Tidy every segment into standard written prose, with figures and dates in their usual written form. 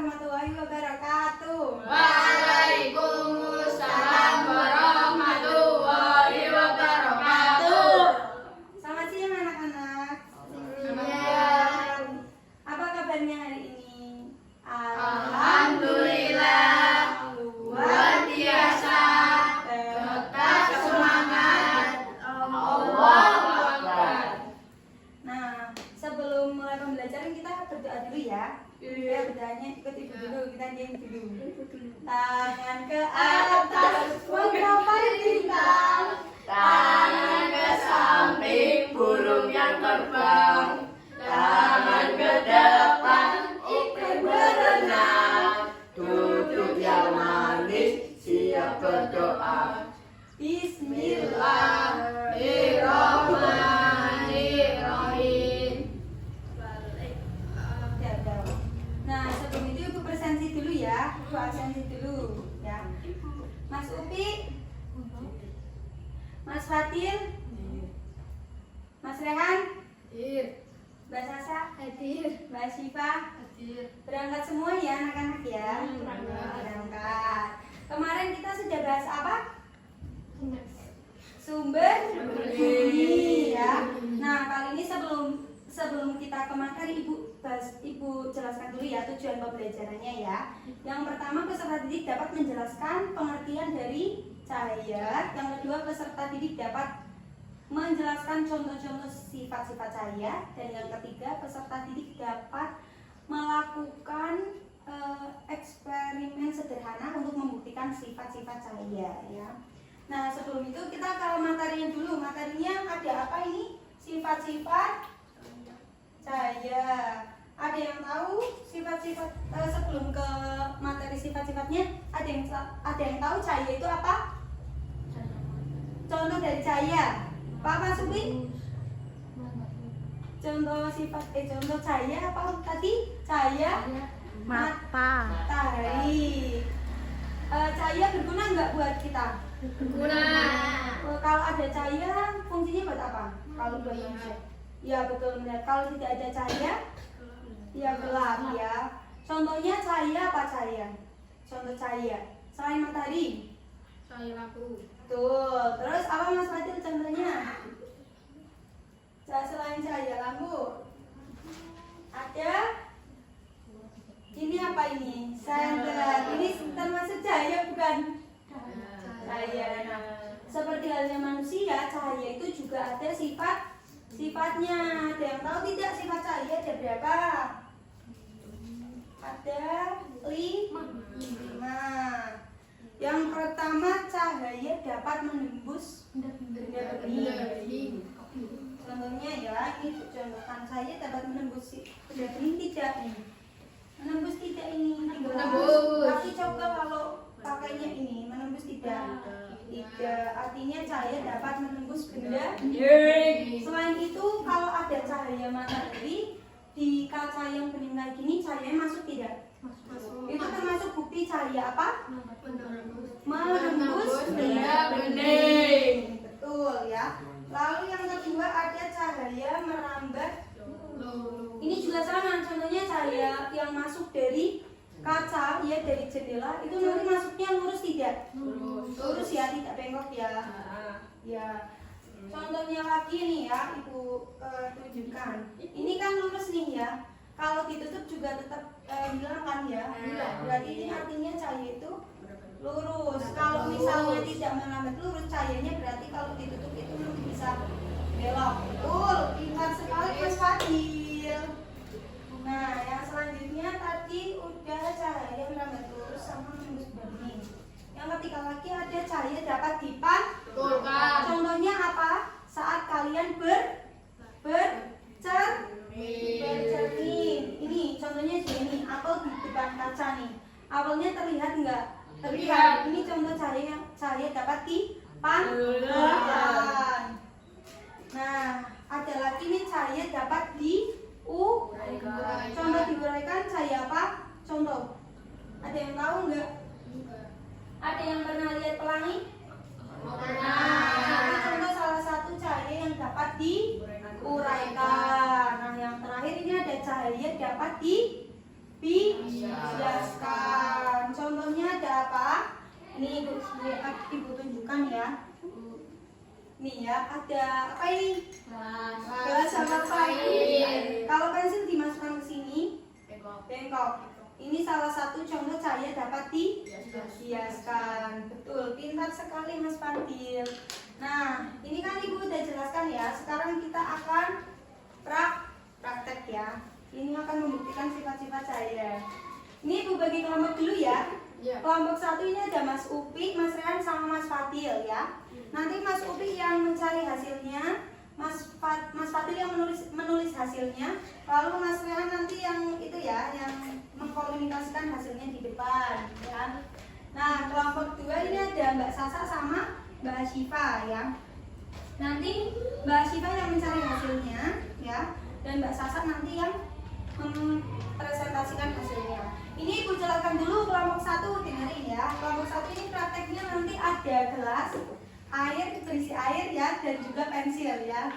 warahmatullahi wabarakatuh. Waalaikumsalam warahmatullahi wabarakatuh. Selamat siang anak-anak. Siang. Apa kabarnya hari ini? Alhamdulillah. Luar biasa. Tetap semangat. Allahu Akbar. Nah, sebelum mulai pembelajaran kita berdoa dulu ya. Ya, berdoanya ikut ibu dulu, kita nyanyi dulu. Tangan ke atas menggapai bintang, Tangan ke samping burung yang terbang. Tangan ke depan ikut berenang. Duduk yang manis siap berdoa. Bismillahirrahmanirrahim. Nah, sebelum itu ibu presensi dulu ya, ibu absensi dulu ya. Mas Upi, Mas Fatil, Mas Rehan, Mbak Sasa, Mbak Syifa, berangkat semua ya anak-anak ya. Berangkat. Kemarin kita sudah bahas apa? Sumber bumi ya. Nah, kali ini sebelum kita ke materi ibu jelaskan dulu ya tujuan pembelajarannya ya. Yang pertama, peserta didik dapat menjelaskan pengertian dari cahaya. Yang kedua, peserta didik dapat menjelaskan contoh-contoh sifat-sifat cahaya. Dan yang ketiga, peserta didik dapat melakukan eksperimen sederhana untuk membuktikan sifat-sifat cahaya ya. Nah, sebelum itu kita ke materinya dulu. Materinya ada apa ini? Sifat-sifat cahaya. Ada yang tahu sifat-sifat sebelum ke materi sifat-sifatnya? Ada yang tahu cahaya itu apa? Contoh dari cahaya. Pak Masuki? Contoh cahaya apa tadi? Cahaya matahari. Cahaya berguna nggak buat kita? Berguna. Kalau ada cahaya, fungsinya buat apa? Kalau buat manusia? Ya betul benar. Kalau tidak ada cahaya, ya gelap ya. Contohnya cahaya apa cahaya? Contoh cahaya selain matahari. Cahaya lampu. Tuh. Terus apa Mas Fatil contohnya? Selain cahaya lampu, ada. Ini apa ini? Senter. Ini termasuk cahaya bukan? Cahaya. Nah, seperti halnya manusia, cahaya itu juga ada sifatnya. Ada yang tahu tidak sifat cahaya ada berapa? Ada 5. Yang pertama, cahaya dapat menembus benda bening. Contohnya ya, ini contohkan cahaya dapat menembus benda bening tidak nih? Menembus tidak ini? Menembus. Tapi coba kalau pakainya ini, menembus tidak? Tidak. Artinya cahaya dapat menembus benda. Selain itu, kalau ada cahaya matahari di kaca yang bening kayak gini, cahaya masuk tidak? Masuk. Itu termasuk bukti cahaya apa? Menembus benda bening. Betul ya. Lalu yang kedua ada cahaya merambat. Ini juga sama, contohnya cahaya yang masuk dari kaca ya, dari jendela itu nanti masuknya lurus tidak? Lurus ya, tidak bengkok ya. Ya. Contohnya lagi nih ya, ibu tunjukkan. Ini kan lurus nih ya. Kalau ditutup juga tetap hilang kan ya. Berarti ini artinya cahaya itu lurus. Kalau misalnya tidak merambat lurus, cahayanya berarti kalau ditutup itu nanti bisa belok. Betul, pintar sekali Mas Fadil. Nah, yang selanjutnya tadi udah cahaya merambat lurus sama menembus bening. Yang ketiga lagi ada cahaya dapat dipantulkan. Contohnya apa? Saat kalian bercermin. Ini contohnya segini, apel di depan kaca nih. Apelnya terlihat enggak? Terlihat. Ini contoh cahaya dapat dipantulkan. Nah, ada lagi nih cahaya dapat contoh diuraikan cahaya apa? Contoh. Ada yang tahu enggak? Ada yang pernah lihat pelangi? Nah, contoh salah satu cahaya yang dapat diuraikan. Nah, yang terakhir ini ada cahaya dapat dihiaskan. Contohnya ada apa? Ini ibu tunjukkan ya. Nih ya, ada apa ini? Gelas sama air. Kalau pensil dimasukkan ke sini, bengkok. Ini salah satu contoh cahaya dapat dihiaskan. Betul, pintar sekali Mas Fadil. Nah, ini kan ibu udah jelaskan ya. Sekarang kita akan praktek ya. Ini akan membuktikan sifat-sifat cahaya. Ini ibu bagi kelompok dulu ya. Kelompok 1 ini ada Mas Upi, Mas Rehan sama Mas Fadil ya. Nanti Mas Upi yang mencari hasilnya, Mas Fadil yang menulis hasilnya, lalu Mas Rehan nanti yang itu ya, yang mengkomunikasikan hasilnya di depan ya. Nah, kelompok 2 ini ada Mbak Sasa sama Mbak Syifa ya. Nanti Mbak Syifa yang mencari hasilnya ya, dan Mbak Sasa nanti yang mempresentasikan hasilnya. Ini ibu jelaskan dulu kelompok 1, dengerin ya. Kelompok 1 ini prakteknya nanti ada gelas air, berisi air ya, dan juga pensil ya.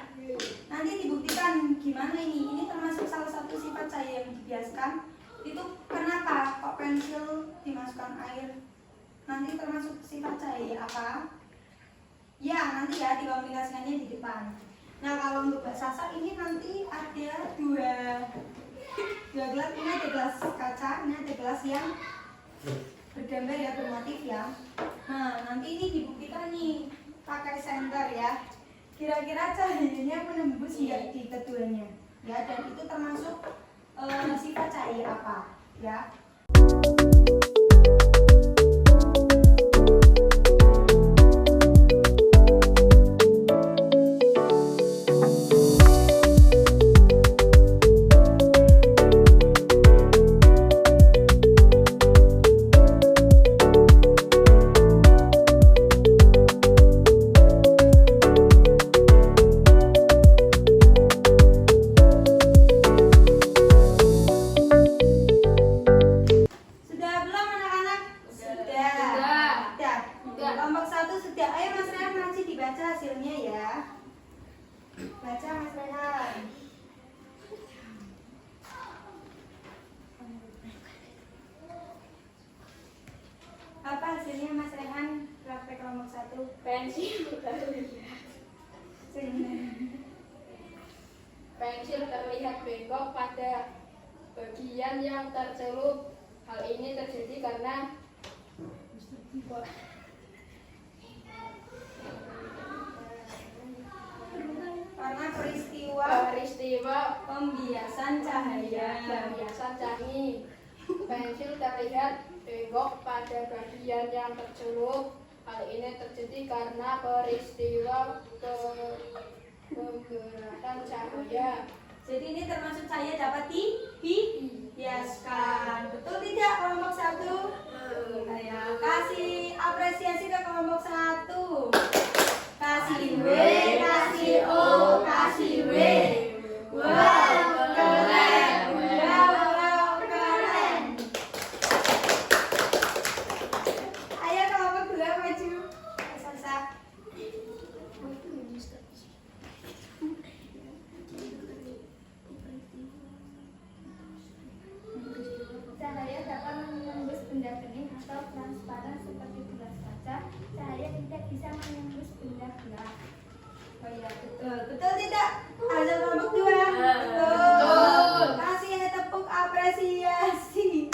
Nanti dibuktikan gimana ini. Ini termasuk salah satu sifat cahaya yang dibiaskan. Itu kenapa kok pensil dimasukkan air? Nanti termasuk sifat cahaya apa? Ya, nanti ya dikomunikasikannya di depan. Nah, kalau untuk Mbak Sasa ini nanti ada dua gelas. Ini ada gelas kaca, ini ada gelas yang bergambar ya, bermotif ya. Nah, nanti ini dibuktikan nih pakai senter ya. Kira-kira cahayanya menembus nggak di keduanya ya, dan itu termasuk sifat cahaya apa ya. Pensil terlihat bengkok pada bagian yang tercelup. Hal ini terjadi karena peristiwa pembiasan cahaya. Pensil terlihat bengkok pada bagian yang tercelup. Hal ini terjadi karena peristiwa pemberatan cahaya. Jadi ini termasuk cahaya dapat dihiaskan. Betul tidak kelompok 1? Saya kasih apresiasi ke kelompok 1. Kasih W, kasih O, kasih W. Wow, keren. Wow, keren. Ayo kelompok 2 maju. Sasa. Cahaya dapat menembus benda bening atau transparan seperti gelas kaca. Cahaya tidak bisa menembus benda gelap. Oh iya, betul. Betul tidak? Ada kelompok 2? Betul. Kasih tepuk apresiasi.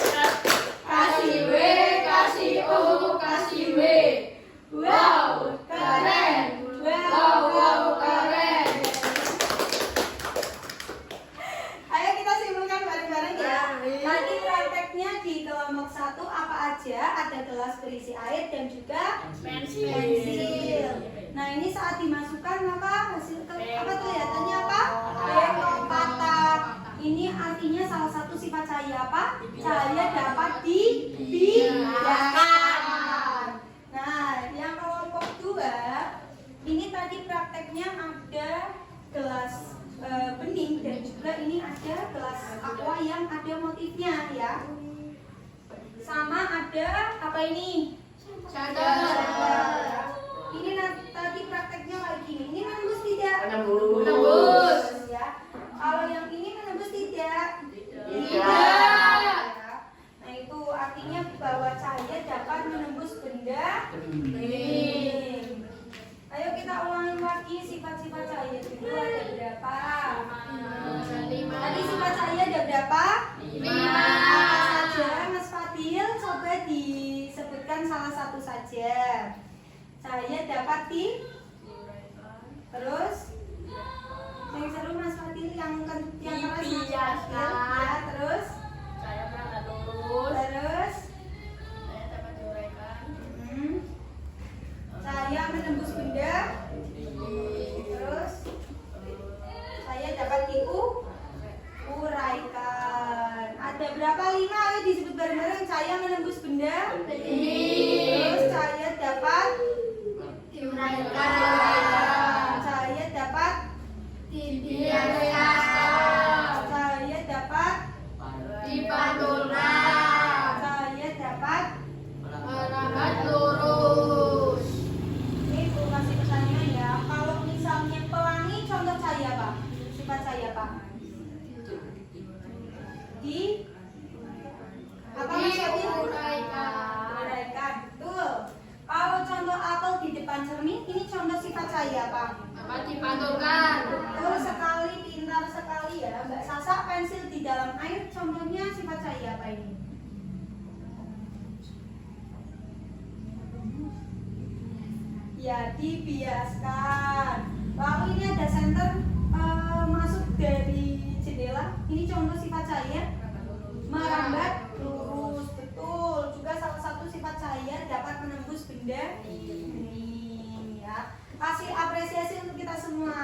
Kasih W, kasih O, kasih W. Wow, keren. Wow, keren. Ayo kita simpulkan bareng-bareng ya. Nanti prakteknya di kelompok 1 apa aja? Ada gelas berisi air dan juga pensil. Nah, ini saat dimasukkan apa? Hasil apa kelihatannya apa? Bengkok patah. Ini artinya salah satu sifat cahaya apa? Cahaya dapat dibiarkan. Nah, yang kelompok 2 ini tadi prakteknya ada gelas bening dan juga ini ada gelas aqua yang ada motifnya ya. Sama ada apa ini? Cadar. Ini tadi prakteknya kayak gini. Ini menembus tidak? Menembus. Ya. Kalau yang ini menembus tidak? Tidak. cahaya dapat terus yang seru Mas Fatil yang keras Dibiaskan. ya, terus Cahaya berangkat lurus. terus Cahaya dapat diuraikan. cahaya menembus benda, terus cahaya dapat diuraikan. Ada berapa? 5. Ayo disebut bareng-bareng. Cahaya menembus benda, terus cahaya dapat diuraikan, cahaya dapat dibiasakan, cahaya dapat Dipantulkan. cahaya dapat. Berangkat lurus. Ini Bu kasih pertanyaan ya. Kalau misalnya pelangi contoh cahaya apa? Sifat cahaya apa? Di apa maksudnya? Diuraikan. Betul. Kalau contoh apel di depan cermin, ini contoh sifat cahaya apa? Dapat dipantulkan. Betul sekali, pintar sekali ya. Mbak Sasa, pensil di dalam air, contohnya sifat cahaya apa ini? Ya, dibiaskan. Lalu ini ada senter masuk dari jendela. Ini contoh sifat cahaya merambat lurus. Betul. Juga salah satu sifat cahaya dapat menembus benda ini ya. Kasih apresiasi untuk kita semua.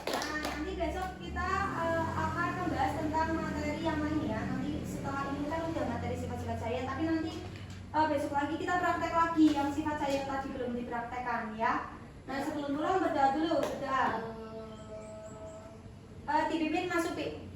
Nah, nanti besok kita akan membahas tentang materi yang lain ya. Nanti setelah ini kan udah materi sifat-sifat cahaya, tapi nanti besok lagi kita praktek lagi yang sifat cahaya yang tadi belum dipraktekkan ya. Nah, sebelum pulang berdoa dulu, berdoa. Dipimpin Mas Upi.